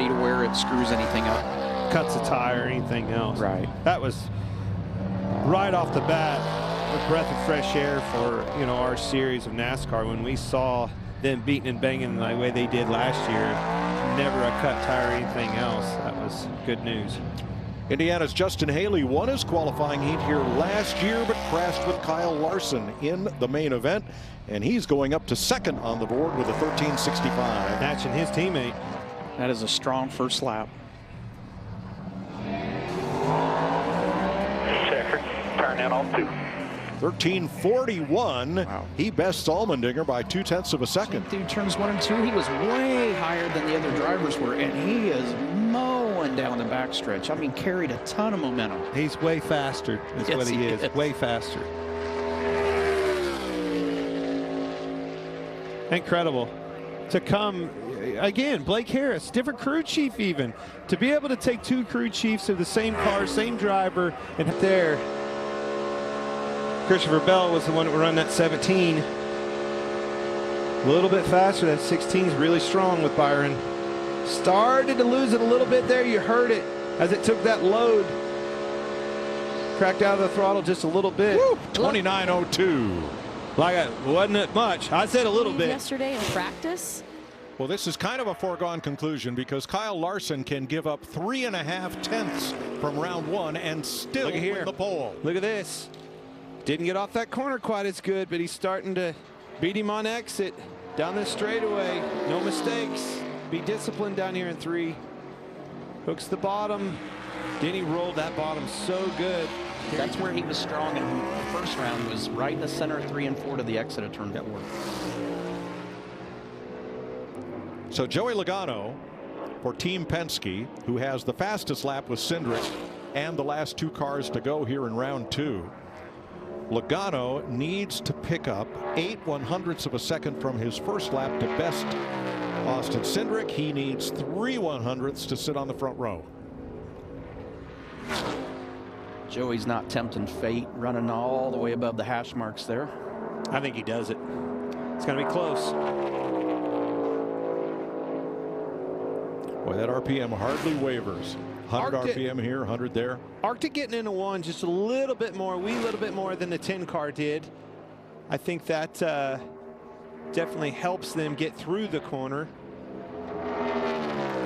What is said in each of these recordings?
body to where it screws anything up. Cuts a tire or anything else. Right. That was right off the bat a breath of fresh air for, you know, our series of NASCAR when we saw them beating and banging the way they did last year. Never a cut tire or anything else. That was good news. Indiana's Justin Haley won his qualifying heat here last year, but crashed with Kyle Larson in the main event, and he's going up to second on the board with a 13.65. Matching his teammate. That is a strong first lap. Checker, turn in on 2. 13.41. Wow. He bests Allmendinger by 0.2 of a second. Dude, turns 1 and 2, he was way higher than the other drivers were, and he is mowing down the backstretch. I mean, carried a ton of momentum. He's way faster. That's Yes, what he is. is. Way faster. Incredible. To come, again, Blake Harris, different crew chief even. To be able to take 2 crew chiefs of the same car, same driver, and there. Christopher Bell was the one that would run that 17. A little bit faster. That 16 is really strong with Byron. Started to lose it a little bit there. You heard it as it took that load. Cracked out of the throttle just a little bit. 29.02. Like it wasn't it much. I said a little bit. Yesterday in practice. Well, this is kind of a foregone conclusion because Kyle Larson can give up 3.5 tenths from round 1 and still win the pole. Look at this. Didn't get off that corner quite as good, but he's starting to beat him on exit. Down this straightaway. No mistakes. Be disciplined down here in 3. Hooks the bottom. Denny rolled that bottom so good. That's where he was strong in the first round, was right in the center of 3 and 4 to the exit of turn 4. So Joey Logano for Team Penske, who has the fastest lap with Cindric and the last 2 cars to go here in round 2. Logano needs to pick up 8/100ths of a second from his first lap to best Austin Cindric. He needs 3/100ths to sit on the front row. Joey's not tempting fate, running all the way above the hash marks there. I think he does it. It's going to be close. Boy, that RPM hardly wavers. 100 RPM here, 100 there. Arctic getting into 1 just a little bit more, wee little bit more than the 10 car did. I think that definitely helps them get through the corner.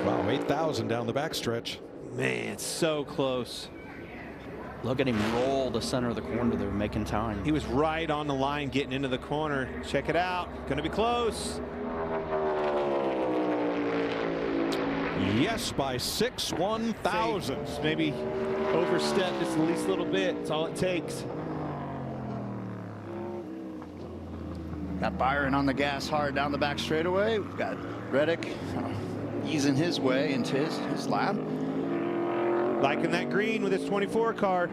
Wow, 8,000 down the backstretch. Man, it's so close. Look at him roll the center of the corner there, making time. He was right on the line getting into the corner. Check it out. Going to be close. Yes, by 6/1,000. Maybe overstep just the least little bit. That's all it takes. Got Byron on the gas hard down the back straightaway. We've got Reddick easing his way into his lap. Liking that green with his 24 car.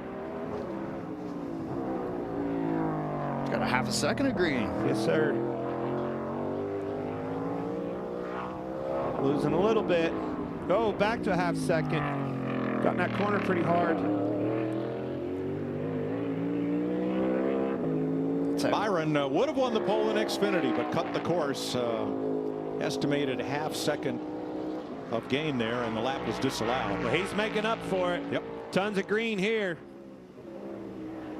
Got a half a second of green. Yes, sir. Losing a little bit. Oh, back to a half second. Got in that corner pretty hard. Byron would have won the pole in Xfinity, but cut the course. Estimated half second of gain there, and the lap was disallowed. Well, he's making up for it. Yep. Tons of green here.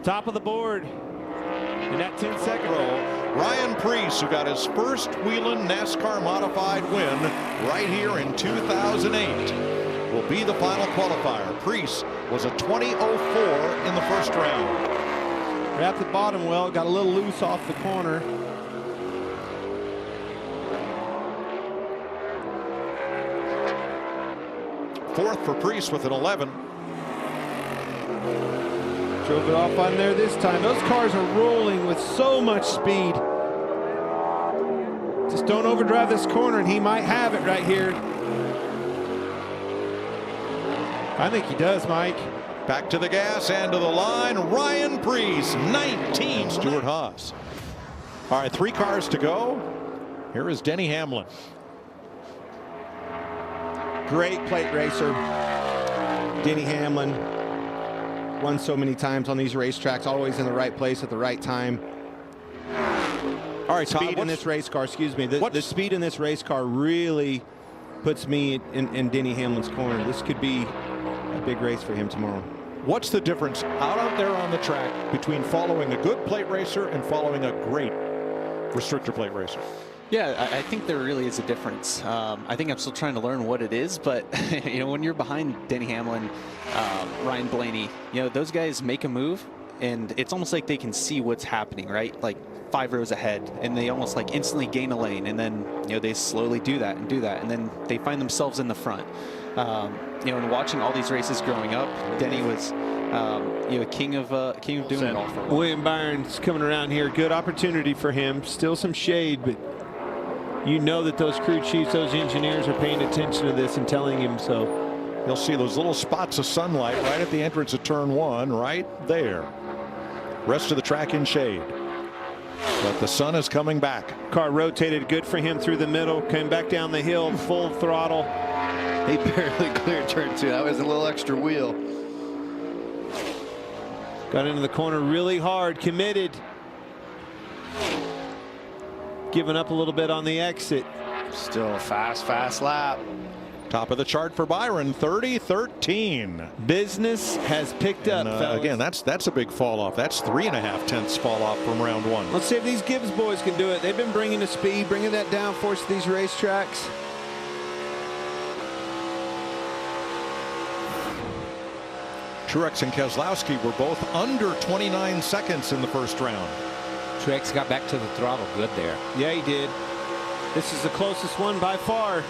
Top of the board. In that 10-second roll. Ryan Preece, who got his first Whelen NASCAR modified win right here in 2008, will be the final qualifier. Preece was a 20.04 in the first round. Wrapped the bottom well, got a little loose off the corner. Fourth for Preece with an 11. Drove it off on there this time. Those cars are rolling with so much speed. Just don't overdrive this corner and he might have it right here. I think he does, Mike. Back to the gas and to the line. Ryan Preece, 19. Stuart Haas. All right, 3 cars to go. Here is Denny Hamlin. Great plate racer. Denny Hamlin. Won so many times on these racetracks, always in the right place at the right time. All right, speed in this race car, excuse me. The speed in this race car really puts me in Denny Hamlin's corner. This could be a big race for him tomorrow. What's the difference out there on the track between following a good plate racer and following a great restrictor plate racer? Yeah, I think there really is a difference. I think I'm still trying to learn what it is, but you know, when you're behind Denny Hamlin, Ryan Blaney, you know, those guys make a move and it's almost like they can see what's happening, right? Like 5 rows ahead, and they almost like instantly gain a lane, and then, you know, they slowly do that, and then they find themselves in the front. You know, and watching all these races growing up, Denny was, you know, king of doing it all for a while. William Byron's coming around here. Good opportunity for him. Still some shade, but you know that those crew chiefs, those engineers are paying attention to this and telling him so. You'll see those little spots of sunlight right at the entrance of turn 1, right there. Rest of the track in shade. But the sun is coming back. Car rotated good for him through the middle, came back down the hill, full throttle. He barely cleared turn 2. That was a little extra wheel. Got into the corner really hard, committed. Giving up a little bit on the exit. Still a fast lap. Top of the chart for Byron, 30-13. Business has picked up, fellas. Again, that's a big fall off. That's 3.5 tenths fall off from round 1. Let's see if these Gibbs boys can do it. They've been bringing the speed, bringing that downforce to these racetracks. Truex and Keselowski were both under 29 seconds in the first round. Truex got back to the throttle good there. Yeah, he did. This is the closest one by far.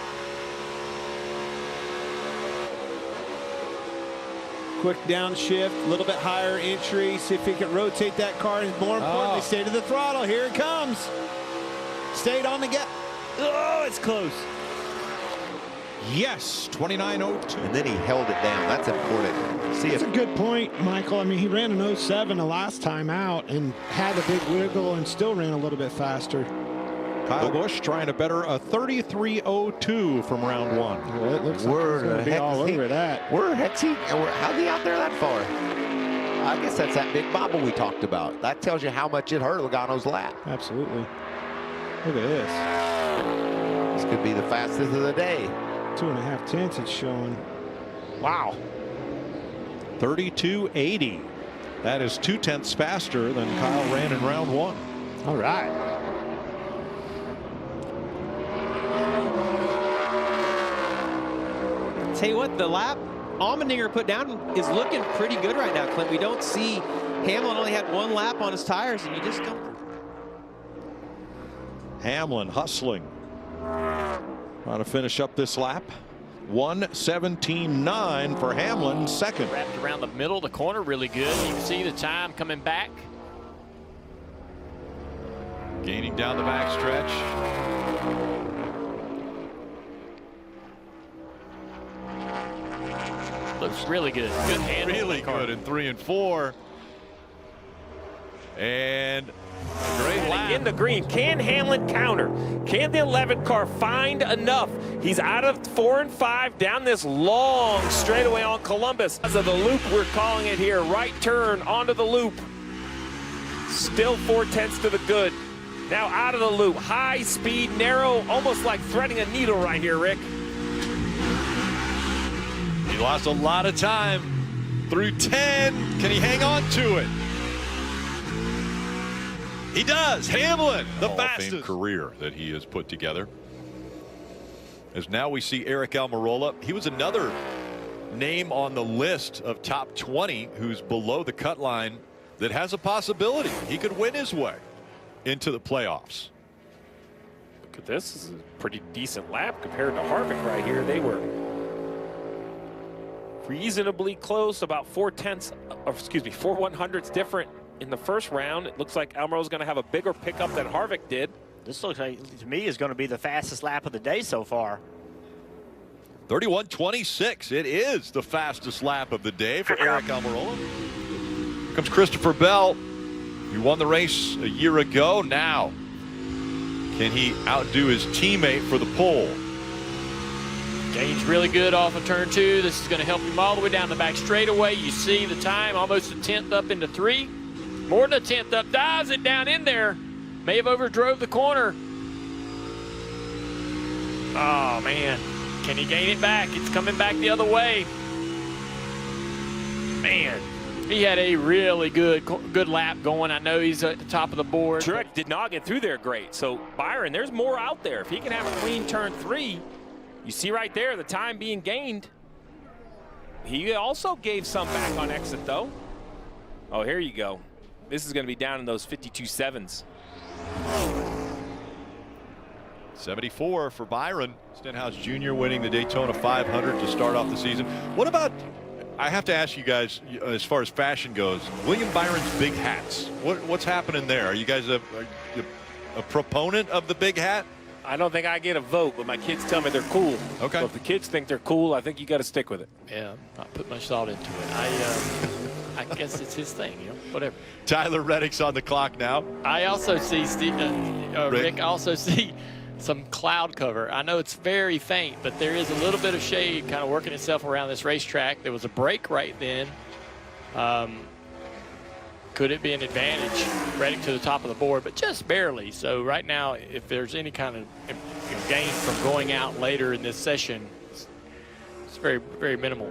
Quick downshift, a little bit higher entry. See if he can rotate that car. And more importantly, stay to the throttle. Here it comes. Stayed on the gas. Oh, it's close. Yes, 29.02. And then he held it down. That's important. See, That's a good point, Michael. I mean, he ran an 07 the last time out and had a big wiggle and still ran a little bit faster. Kyle Busch trying to better a 33.02 from round 1. Well, it looks like he's going to be all over that. How's he out there that far? I guess that's that big bobble we talked about. That tells you how much it hurt Logano's lap. Absolutely. Look at this. This could be the fastest of the day. 2.5 tenths it's showing. Wow. 32.80. That is 2 tenths faster than Kyle ran in round 1. All right. Tell you what, the lap Allmendinger put down is looking pretty good right now, Clint. We don't see Hamlin only had 1 lap on his tires, and you just don't. Hamlin hustling. Trying to finish up this lap. 1:17.9 for Hamlin, second. Wrapped around the middle of the corner really good. You can see the time coming back. Gaining down the backstretch. Looks really good. Good handle. Really good in 3 and 4. And great lap. In the green. Can Hamlin counter? Can the 11 car find enough? He's out of 4 and 5 down this long straightaway on Columbus. Because of the loop, we're calling it here. Right turn onto the loop. Still 4 tenths to the good. Now out of the loop. High speed, narrow, almost like threading a needle right here, Rick. He lost a lot of time through 10. Can he hang on to it? He does. Hamlin, the fastest career that he has put together. As now we see Eric Almirola. He was another name on the list of top 20 who's below the cut line that has a possibility. He could win his way into the playoffs. Look at this. This is a pretty decent lap compared to Harvick right here. They were reasonably close, about 4 100ths different in the first round. It looks like Almirola's going to have a bigger pickup than Harvick did. This looks like, to me, is going to be the fastest lap of the day so far. 31.26. It is the fastest lap of the day for Eric Almirola. Here comes Christopher Bell. He won the race a year ago. Now, can he outdo his teammate for the pole? Gains really good off of turn 2. This is going to help him all the way down the back straightaway. You see the time, almost a 10th up into 3. More than a 10th up, dives it down in there. May have overdrove the corner. Oh, man. Can he gain it back? It's coming back the other way. Man, he had a really good lap going. I know he's at the top of the board. Truex did not get through there great. So, Byron, there's more out there. If he can have a clean turn 3, you see right there the time being gained. He also gave some back on exit, though. Oh, here you go. This is going to be down in those 52.7s. 74 for Byron. Stenhouse Jr. winning the Daytona 500 to start off the season. What about, I have to ask you guys, as far as fashion goes, William Byron's big hats. What's happening there? Are you guys a proponent of the big hat? I don't think I get a vote, but my kids tell me they're cool. Okay. So if the kids think they're cool, I think you got to stick with it. Yeah, I put much thought into it. I guess it's his thing, you know, whatever. Tyler Reddick's on the clock now. I also see, Rick, I also see some cloud cover. I know it's very faint, but there is a little bit of shade kind of working itself around this racetrack. There was a break right then. Could it be an advantage? Reddick to the top of the board, but just barely. So right now, if there's any kind of gain from going out later in this session, it's very, very minimal.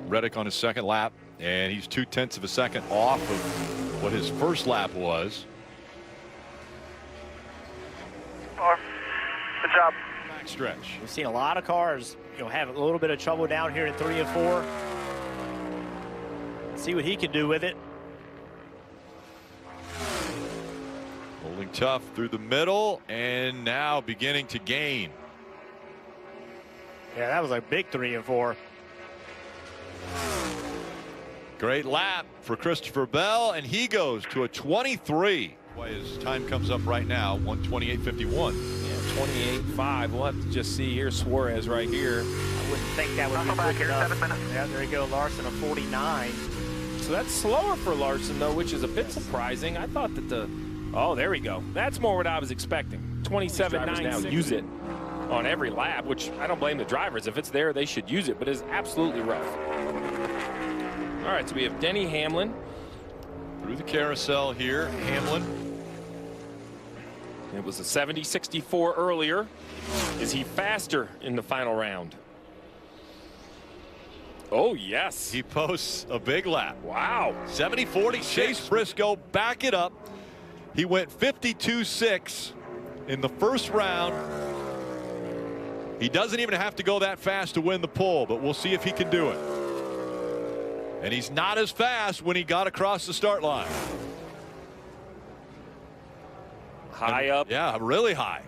Reddick on his second lap, and he's 0.2 of a second off of what his first lap was. Good job. Back stretch. We've seen a lot of cars, have a little bit of trouble down here in 3 and 4. See what he can do with it. Holding tough through the middle, and now beginning to gain. Yeah, that was a big 3 and 4. Great lap for Christopher Bell, and he goes to a 23. His time comes up right now, 1:28.51. Yeah, 28.5. We'll have to just see here. Suarez right here. I wouldn't think that would be quick enough. 7 minutes. Yeah, there you go. Larson, a 49. So that's slower for Larson, though, which is a bit surprising. I thought that oh, there we go. That's more what I was expecting. 27.9 now use it on every lap, which I don't blame the drivers. If it's there, they should use it, but it's absolutely rough. All right, so we have Denny Hamlin. Through the carousel here, Hamlin. It was a 70.64 earlier. Is he faster in the final round? Oh, yes. He posts a big lap. Wow. 70.40. Chase Briscoe, back it up. He went 52.6 in the first round. He doesn't even have to go that fast to win the pole, but we'll see if he can do it. And he's not as fast when he got across the start line. High up. Yeah, really high.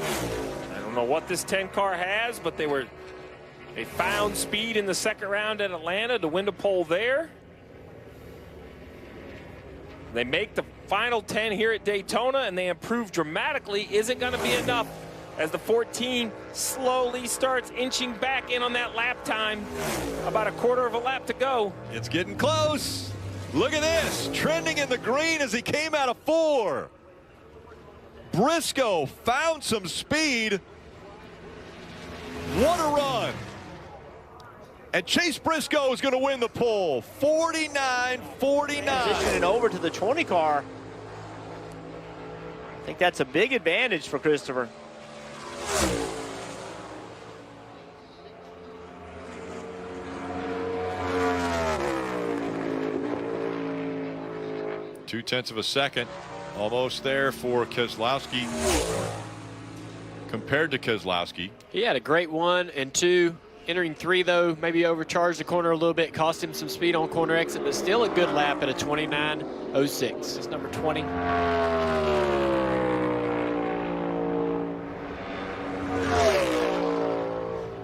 I don't know what this 10 car has, but they found speed in the second round at Atlanta to win the pole there. They make the final 10 here at Daytona, and they improve dramatically. Isn't going to be enough as the 14 slowly starts inching back in on that lap time. About a quarter of a lap to go. It's getting close. Look at this, trending in the green as he came out of 4. Briscoe found some speed. What a run. And Chase Briscoe is going to win the pole. 49.49. Transitioning over to the 20 car. I think that's a big advantage for Christopher. Two-tenths of a second, almost there for Keselowski. Compared to Keselowski, he had a great 1 and 2. Entering 3, though, maybe overcharged the corner a little bit, cost him some speed on corner exit, but still a good lap at a 29.06. It's number 20.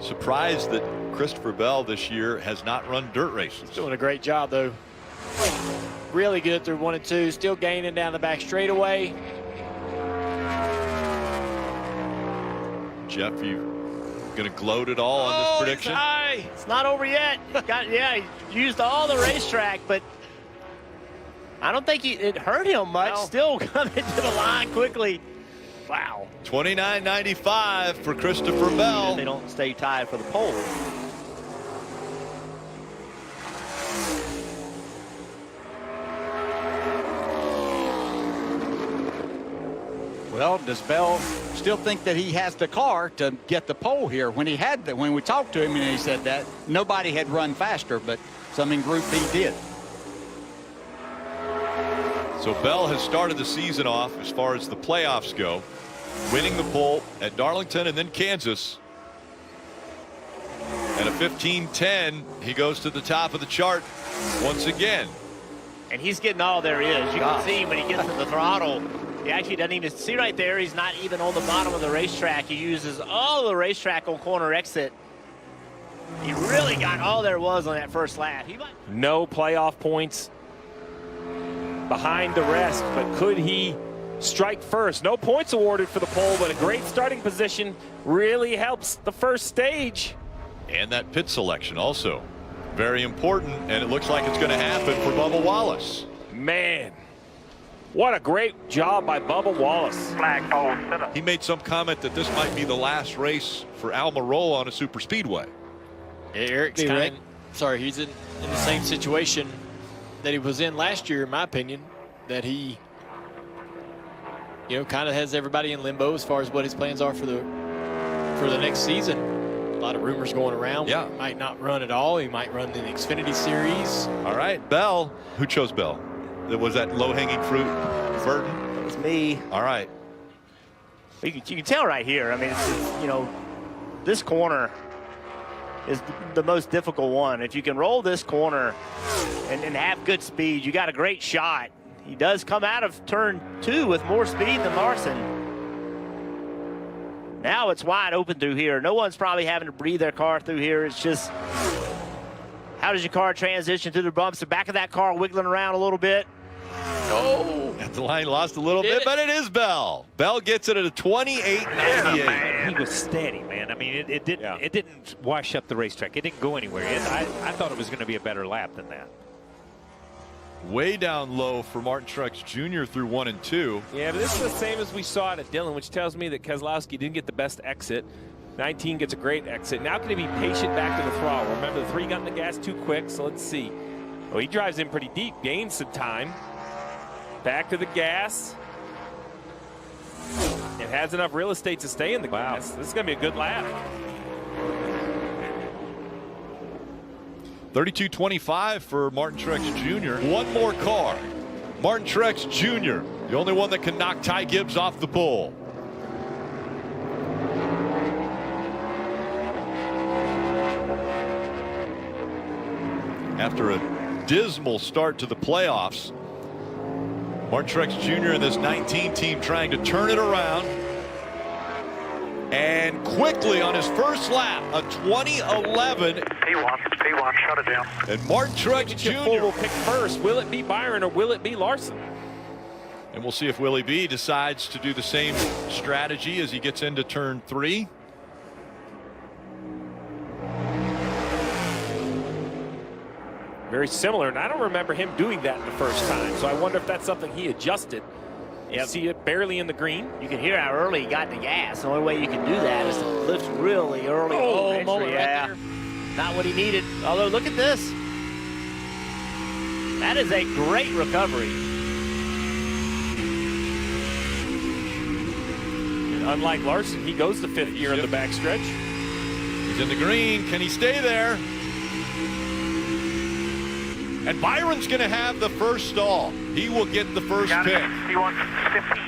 Surprised that Christopher Bell this year has not run dirt races. He's doing a great job, though. Really good through 1 and 2. Still gaining down the back straightaway. Jeff, you going to gloat at all on this prediction? It's high. It's not over yet. He used all the racetrack, but I don't think it hurt him much. No. Still coming to the line quickly. Wow. 29.95 for Christopher Bell. They don't stay tied for the pole. him, does Bell still think that he has the car to get the pole here? When we talked to him and he said that, nobody had run faster, but some in Group B did. So Bell has started the season off as far as the playoffs go, winning the pole at Darlington and then Kansas. At a 15:10, he goes to the top of the chart once again. And he's getting all there is. You can see when he gets to the throttle, he actually doesn't even see right there. He's not even on the bottom of the racetrack. He uses all the racetrack on corner exit. He really got all there was on that first lap. No playoff points behind the rest, but could he strike first? No points awarded for the pole, but a great starting position really helps the first stage. And that pit selection also very important, and it looks like it's going to happen for Bubba Wallace. Man, what a great job by Bubba Wallace. He made some comment that this might be the last race for Almirola on a super speedway. Eric's kind of, sorry, he's in the same situation that he was in last year, in my opinion, that he, kind of has everybody in limbo as far as what his plans are for the next season. A lot of rumors going around. Yeah. He might not run at all. He might run in the Xfinity Series. All right, Bell. Who chose Bell? Was that low-hanging fruit, Burton? It was me. All right. You can tell right here. I mean, it's this corner is the most difficult one. If you can roll this corner and have good speed, you got a great shot. He does come out of turn 2 with more speed than Larson. Now it's wide open through here. No one's probably having to breathe their car through here. It's just, how does your car transition through the bumps? The back of that car wiggling around a little bit. Oh, the line lost a little bit, but it is Bell. Bell gets it at a 28.98. He was steady, man. I mean, it didn't wash up the racetrack. It didn't go anywhere. I thought it was going to be a better lap than that. Way down low for Martin Truex Jr. through 1 and 2. Yeah, but this is the same as we saw at Dillon, which tells me that Keselowski didn't get the best exit. 19 gets a great exit. Now can he be patient back to the throttle? Remember, the 3 got in the gas too quick, so let's see. Oh, he drives in pretty deep, gains some time. Back to the gas. It has enough real estate to stay in the gas. This is going to be a good lap. 32.25 for Martin Truex Jr. One more car. Martin Truex Jr., the only one that can knock Ty Gibbs off the pole. After a dismal start to the playoffs, Martin Truex Jr. and this 19 team trying to turn it around. And quickly on his first lap, a 2011. P1, shut it down. And Martin Truex Jr. will pick first. Will it be Byron or will it be Larson? And we'll see if Willie B decides to do the same strategy as he gets into turn 3. Very similar, and I don't remember him doing that the first time, so I wonder if that's something he adjusted. You see it barely in the green. You can hear how early he got in the gas. The only way you can do that is to lift really early. Oh, moment yeah. right there. Not what he needed. Although, look at this. That is a great recovery. And unlike Larson, he goes the 5th year in the backstretch. He's in the green. Can he stay there? And Byron's going to have the first stall. He will get the first pick. He wants 50.